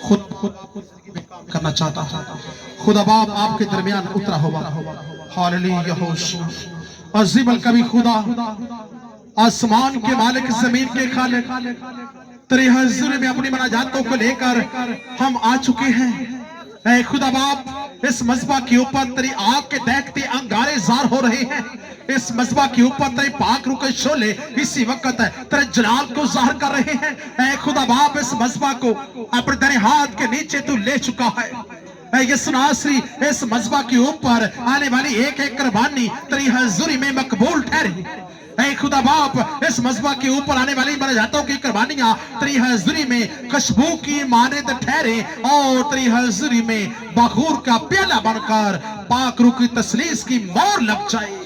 خود کرنا چاہتا خدا باپ آپ کے درمیان اترا ہوا ہاللیلویا عظیم الکبیر خدا آسمان کے مالک زمین کے خالق تیرے حضور میں اپنی مناجاتوں کو لے کر ہم آ چکے ہیں اے خدا باپ اس مذبح کے اوپر تیری آگ کے دیکھتے انگارے زار ہو رہے ہیں اس مذبح کے اوپر تیرے پاک روح کے شعلے اسی وقت تیرے جلال کو ظاہر کر رہے ہیں اے خدا باپ اس مذبح کو اپنے تیرے ہاتھ کے نیچے تو لے چکا ہے اے یسوع ناصری اس مذبح کے اوپر آنے والی ایک ایک قربانی تیری حضوری میں مقبول ٹھہرے اے خدا باپ اس مذبح کے اوپر آنے والی مناجاتوں کی قربانیاں تیری حضوری میں خوشبو کی مانند ٹھہرے اور تیری حضوری میں بخور کا پیالہ بن کر پاک روح کی تسلیس کی مور لگ جائے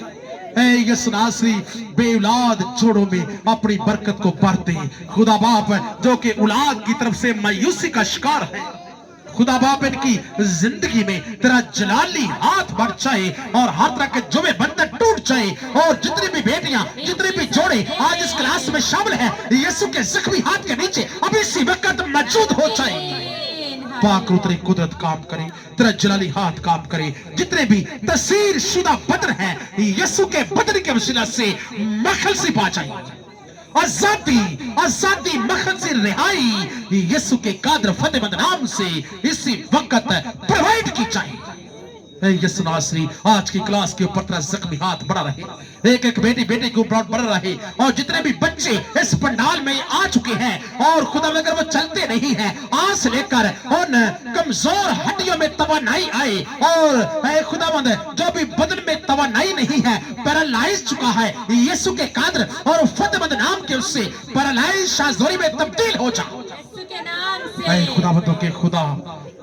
اے یسوع ناصری بے اولاد جوڑوں میں اپنی برکت کو بڑھتے خدا باپ جو کہ اولاد کی طرف سے مایوسی کا شکار ہے خدا باپ ان کی زندگی میں تیرا جلالی ہاتھ بڑھ جائے اور ہر طرح کے جمعے بندھن ٹوٹ جائے اور جتنی بھی بیٹیاں جتنی بھی جوڑے آج اس کلاس میں شامل ہیں یسوع کے زخمی ہاتھ کے نیچے اب اسی وقت موجود ہو جائے پاک روح تیری قدرت کام کرے تیرا جلالی ہاتھ کام کرے جتنے بھی تسیر شدہ بدن ہیں یسوع کے بدن کے وسیلہ سے مخلصی پا جائے آزادی مخلصی رہائی یسوع کے قادر فتح مند نام سے اسی وقت پروائیڈ کی جائے اے یسوع ناصری آج کی کلاس کے اوپر تیرا زخمی ہاتھ بڑھا رہے ایک ایک بیٹی بیٹے کے اوپر بڑھ رہے اور جتنے بھی بچے اس پنڈال میں آ چکے ہیں اور خدا اگر وہ چلتے نہیں ہیں آس لے کر ان کمزور ہڈیوں میں توانائی آئے اور اے خداوند جو بھی بدن میں توانائی نہیں ہے پیرالائز چکا ہے یسوع کے قادر اور فتح مند نام کے اس سے پیرالائز شاذوری میں تبدیل ہو جائے اے خداوندوں کے خدا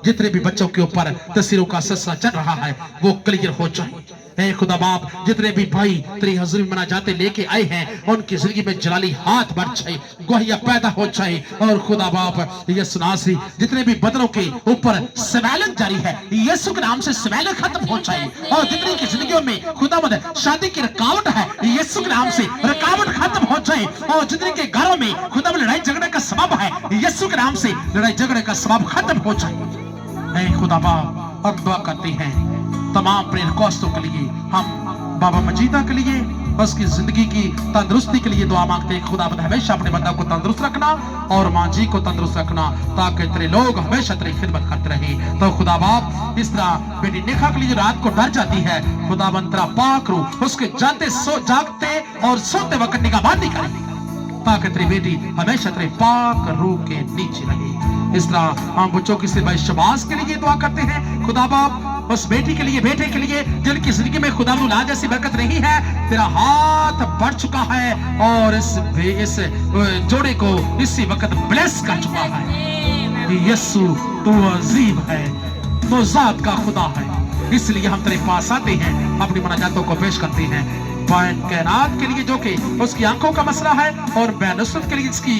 جتنے بھی بچوں کے اوپر تصویروں کا سلسلہ چل رہا ہے وہ کلیئر ہو جائے اے خدا باپ جتنے بھی بھائی تیری حضوری میں مناجاتیں لے کے آئے ہیں ان کی زندگی میں جلالی ہاتھ بڑھ جائے گواہیاں پیدا ہو جائے اور خدا باپ یسوع ناصری جتنے بھی بدنوں کے اوپر سویلن جاری ہے یسوع کے نام سے سویلن ختم ہو جائے اور جتنے کی زندگیوں میں خدا مند شادی کی رکاوٹ ہے یسوع کے نام سے رکاوٹ ختم ہو جائے اور جتنے کے گھروں میں خدا مند لڑائی جھگڑے کا سبب ہے یسوع کے نام سے لڑائی جھگڑے کا سبب ختم ہو جائے اے خدا باپ ہم دعا کرتے ہیں تمام پریئر ریکویسٹوں کے لیے ہم بابا مجیدہ کے لیے اس کی زندگی کی تندرستی کے لیے دعا مانگتے ہیں خدا بند ہمیشہ اپنے بندہ کو تندرست رکھنا اور ماں جی کو تندرست رکھنا تاکہ تیرے لوگ ہمیشہ تیری خدمت کرتے رہے تو خدا باپ اس طرح بیٹی نیکھا کے لیے رات کو ڈر جاتی ہے خدا بند تیرا پاک روح اس کے جاگتے اور سوتے وقت نگہبانی کرے تاکہ تیری بیٹی ہمیشہ تیرے پاک روح کے نیچے رہے اس طرح ہم بچوں کی صبح شباز کے لیے دعا کرتے ہیں خدا باپ اس بیٹی کے لیے بیٹے کے لیے جن کی زندگی میں خدا اولاد جیسی برکت نہیں ہے تیرا ہاتھ بڑھ چکا ہے اور اس جوڑے کو اسی وقت بلیس کر چکا ہے یسوع تو عظیم ہے تو ذات کا خدا ہے اس لیے ہم تیرے پاس آتے ہیں اپنی مناجاتوں کو پیش کرتے ہیں بین کائنات کے لیے جو کہ اس کی آنکھوں کا مسئلہ ہے اور بین نصرت کے لیے اس کی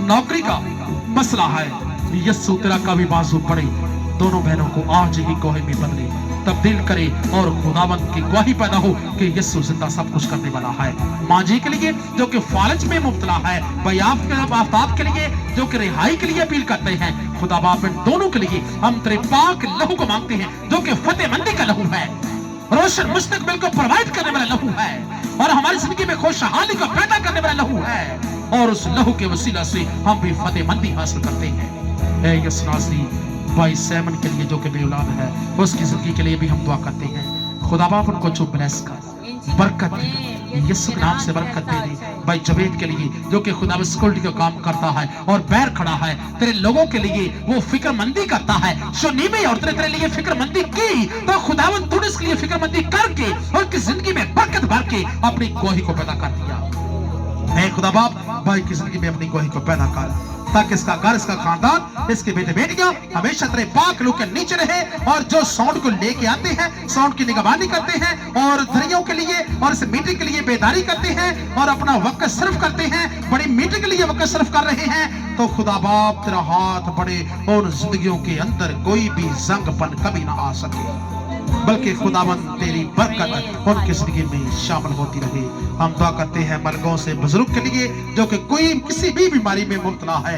نوکری کا مسئلہ ہے یسوع تیرا کبھی بازو پڑے دونوں بہنوں کو آج ہی گواہی میں بدلے تبدیل کرے اور خداوند کی گواہی پیدا ہو کہ یسوع زندہ سب کچھ کرنے والا ہے ماں جی کے لیے جو کہ فالج میں مبتلا ہے بھائی آفتاب کے لیے جو کہ رہائی کے لیے اپیل کرتے ہیں خدا باپ ان دونوں کے لیے ہم تیرے پاک لہو کو مانگتے ہیں جو کہ فتح مندی کا لہو ہے روشن مستقبل کو پروائیڈ کرنے والا لہو ہے اور ہماری زندگی میں خوشحالی کو پیدا کرنے والا لہو ہے اور اس لہو کے وسیلہ سے ہم بھی فتح مندی حاصل کرتے ہیں اے یسوع ناصری بھائی سیمن کے لیے جو کہ بے اولاد ہے اس کی زندگی کے لیے بھی ہم دعا کرتے ہیں خدا باپ ان کو جو بلیس کر برکت دے یسوع کے نام سے برکت دے دے بھائی جوید کے لیے جو کہ خدا سیکورٹی کا کام کرتا ہے اور بیر کھڑا ہے تیرے لوگوں کے لیے وہ فکر مندی کرتا ہے شنیمی اور تیرے لیے فکر مندی کی تو خداوند تو نے اس کے لیے فکر مندی کر کے اور کی زندگی میں برکت بھر کے اپنی گواہی کو پیدا کر دیا اے خدا باپ بھائی کی زندگی میں اپنی گواہی کو پیدا کر تاکہ اس کا گھر اس کا خاندان اس کے بیٹے بیٹیاں ہمیشہ تیرے پاک روح کے نیچے رہے اور جو ساؤنڈ کو لے کے آتے ہیں ساؤنڈ کی نگہبانی کرتے ہیں اور دھریوں کے لیے اور اس میٹنگ کے لیے بیداری کرتے ہیں اور اپنا وقت صرف کرتے ہیں بڑی میٹنگ کے لیے وقت صرف کر رہے ہیں تو خدا باپ تیرا ہاتھ بڑے اور زندگیوں کے اندر کوئی بھی زنگ پن کبھی نہ آ سکے بلکہ خداوند تیری برکت ان کی زندگی میں شامل ہوتی رہے ہم دعا کرتے ہیں مرگوں سے بزرگ کے لیے جو کہ کوئی کسی بھی بیماری میں مبتلا ہے